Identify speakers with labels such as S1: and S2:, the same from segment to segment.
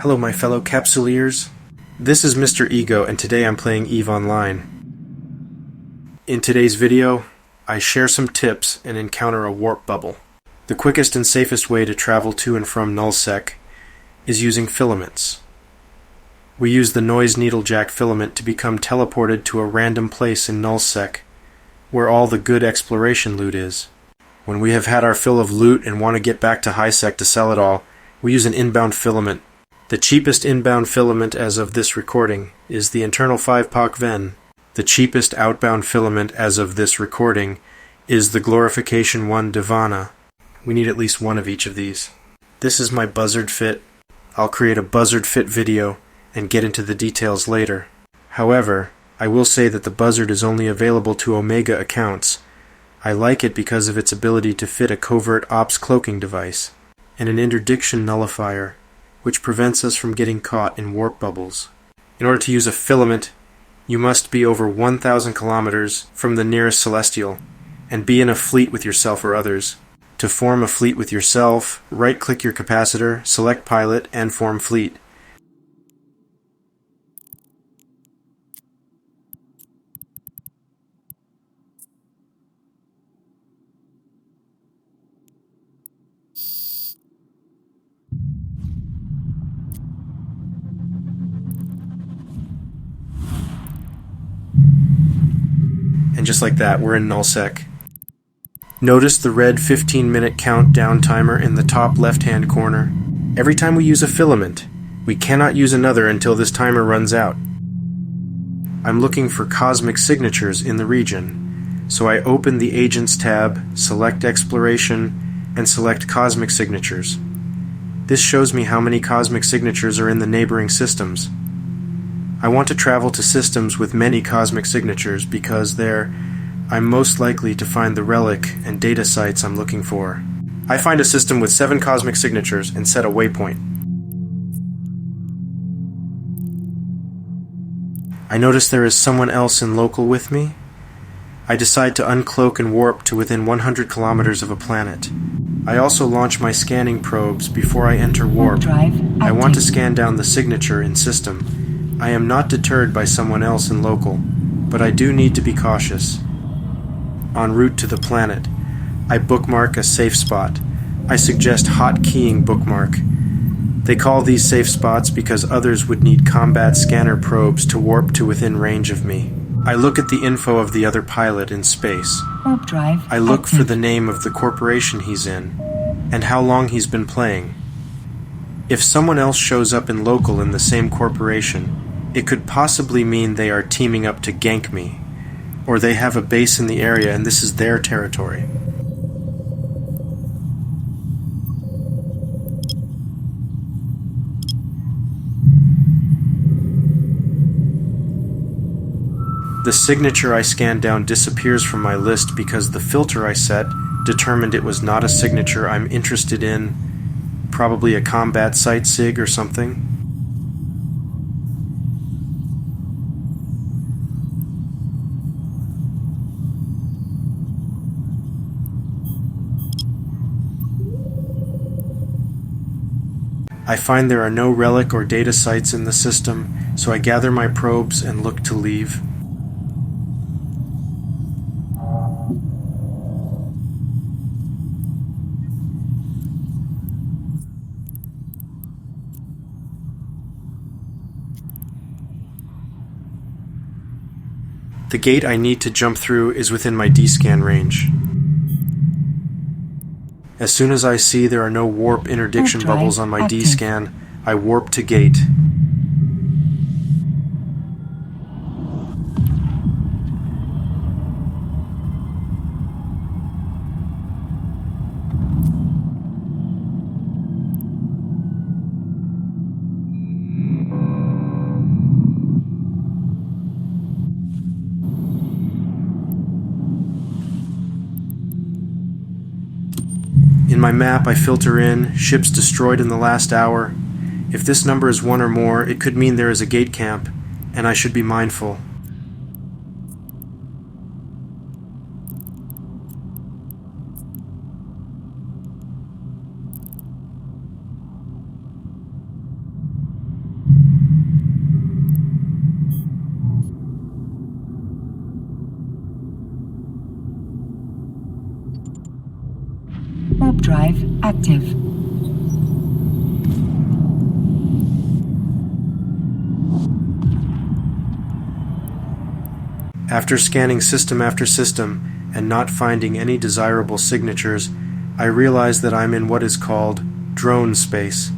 S1: Hello my fellow capsuleers. This is Mr. Ego and today I'm playing EVE Online. In today's video, I share some tips and encounter a warp bubble. The quickest and safest way to travel to and from Nullsec is using filaments. We use the noise needlejack filament to become teleported to a random place in Nullsec where all the good exploration loot is. When we have had our fill of loot and want to get back to HighSec to sell it all, we use an inbound filament. The cheapest inbound filament as of this recording is the internal 5-Pak Ven. The cheapest outbound filament as of this recording is the Glorification 1 Divana. We need at least one of each of these. This is my buzzard fit. I'll create a buzzard fit video and get into the details later. However, I will say that the buzzard is only available to Omega accounts. I like it because of its ability to fit a covert ops cloaking device and an interdiction nullifier, which prevents us from getting caught in warp bubbles. In order to use a filament, you must be over 1,000 kilometers from the nearest celestial and be in a fleet with yourself or others. To form a fleet with yourself, right-click your capacitor, select pilot, and form fleet. And just like that, we're in Nullsec. Notice the red 15-minute countdown timer in the top left-hand corner. Every time we use a filament, we cannot use another until this timer runs out. I'm looking for cosmic signatures in the region, so I open the Agents tab, select Exploration, and select Cosmic Signatures. This shows me how many cosmic signatures are in the neighboring systems. I want to travel to systems with many cosmic signatures because there, I'm most likely to find the relic and data sites I'm looking for. I find a system with 7 cosmic signatures and set a waypoint. I notice there is someone else in local with me. I decide to uncloak and warp to within 100 kilometers of a planet. I also launch my scanning probes before I enter warp. I want to scan down the signature in system. I am not deterred by someone else in local, but I do need to be cautious. En route to the planet, I bookmark a safe spot. I suggest hotkeying bookmark. They call these safe spots because others would need combat scanner probes to warp to within range of me. I look at the info of the other pilot in space.
S2: Warp drive
S1: I look
S2: active.
S1: for the name of the corporation he's in, and how long he's been playing. If someone else shows up in local in the same corporation, it could possibly mean they are teaming up to gank me, or they have a base in the area and this is their territory. The signature I scanned down disappears from my list because the filter I set determined it was not a signature I'm interested in, probably a combat site sig or something. I find there are no relic or data sites in the system, so I gather my probes and look to leave. The gate I need to jump through is within my D-scan range. As soon as I see there are no warp interdiction bubbles on my D-scan, I warp to gate. In my map, I filter in ships destroyed in the last hour. If this number is 1 or more, it could mean there is a gate camp, and I should be mindful.
S2: Warp drive active.
S1: After scanning system after system and not finding any desirable signatures, I realize that I'm in what is called drone space.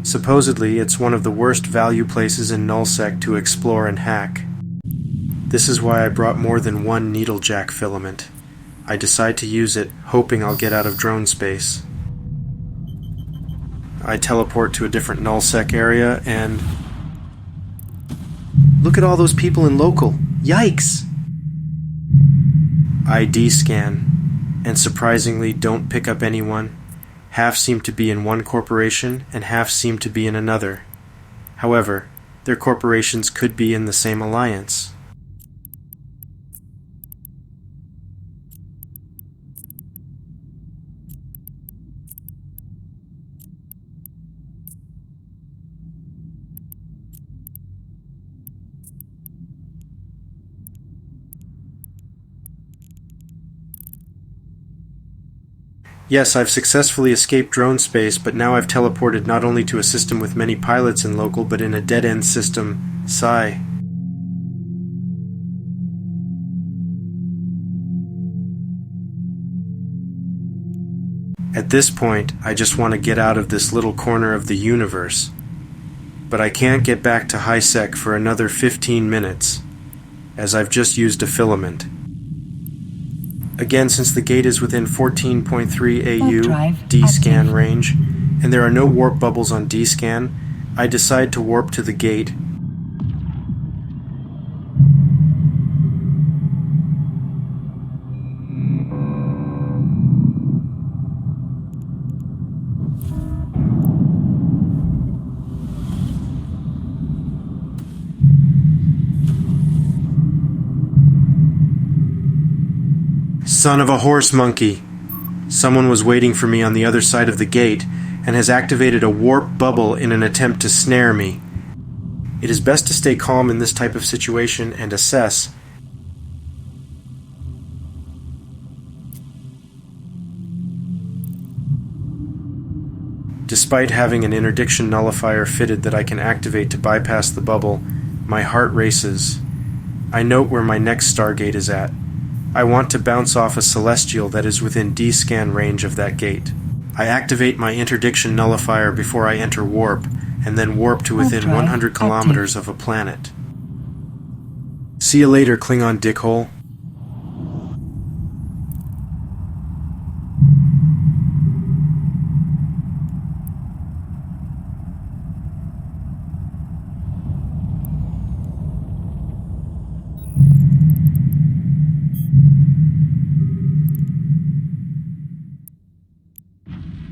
S1: Supposedly, it's one of the worst value places in Nullsec to explore and hack. This is why I brought more than one needlejack filament. I decide to use it, hoping I'll get out of drone space. I teleport to a different Nullsec area and... look at all those people in local! Yikes! I D-scan, and surprisingly don't pick up anyone. Half seem to be in one corporation, and half seem to be in another. However, their corporations could be in the same alliance. Yes, I've successfully escaped drone space, but now I've teleported not only to a system with many pilots in local, but in a dead-end system, Psi. At this point, I just want to get out of this little corner of the universe. But I can't get back to HiSec for another 15 minutes, as I've just used a filament. Again, since the gate is within 14.3 AU D-scan range, and there are no warp bubbles on D-scan, I decide to warp to the gate. Son of a horse monkey! Someone was waiting for me on the other side of the gate and has activated a warp bubble in an attempt to snare me. It is best to stay calm in this type of situation and assess. Despite having an interdiction nullifier fitted that I can activate to bypass the bubble, my heart races. I note where my next Stargate is at. I want to bounce off a celestial that is within D-scan range of that gate. I activate my interdiction nullifier before I enter warp, and then warp to within 100 kilometers of a planet. See you later, Klingon dickhole.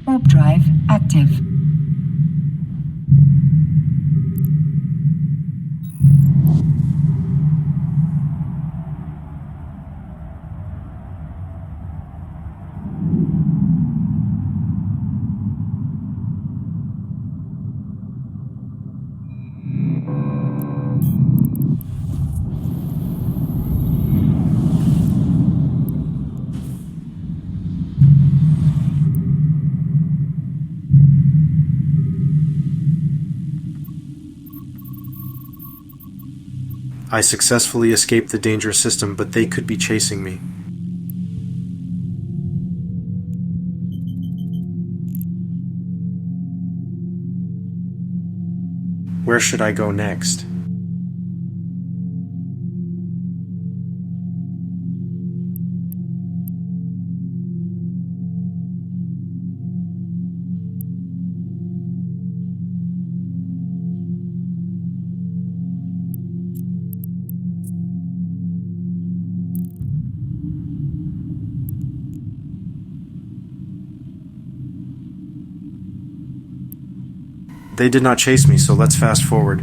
S2: Warp drive active.
S1: I successfully escaped the dangerous system, but they could be chasing me. Where should I go next? They did not chase me, so let's fast forward.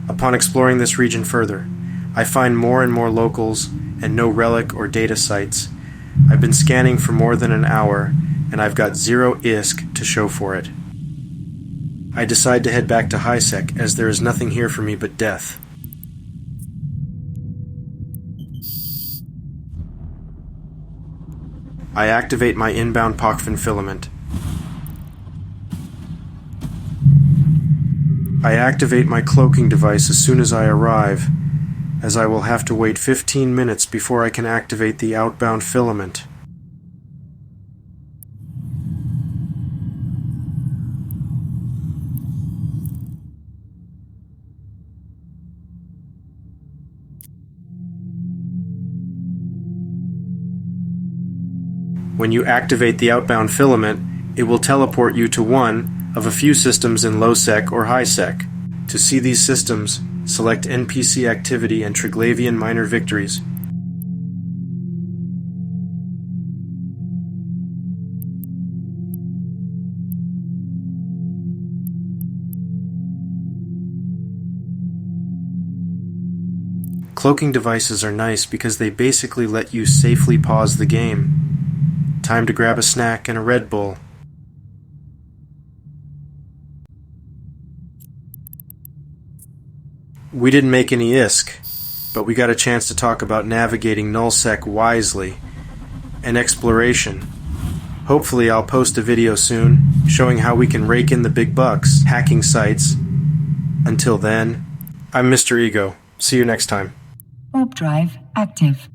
S1: Upon exploring this region further, I find more and more locals and no relic or data sites. I've been scanning for more than an hour, and I've got 0 ISK to show for it. I decide to head back to Nullsec, as there is nothing here for me but death. I activate my inbound Pochfin filament. I activate my cloaking device as soon as I arrive, as I will have to wait 15 minutes before I can activate the outbound filament. When you activate the outbound filament, it will teleport you to one of a few systems in low-sec or high-sec. To see these systems, select NPC Activity and Triglavian Minor Victories. Cloaking devices are nice because they basically let you safely pause the game. Time to grab a snack and a Red Bull. We didn't make any ISK, but we got a chance to talk about navigating Nullsec wisely and exploration. Hopefully I'll post a video soon showing how we can rake in the big bucks hacking sites. Until then, I'm Mr. Ego. See you next time.
S2: Warp drive active.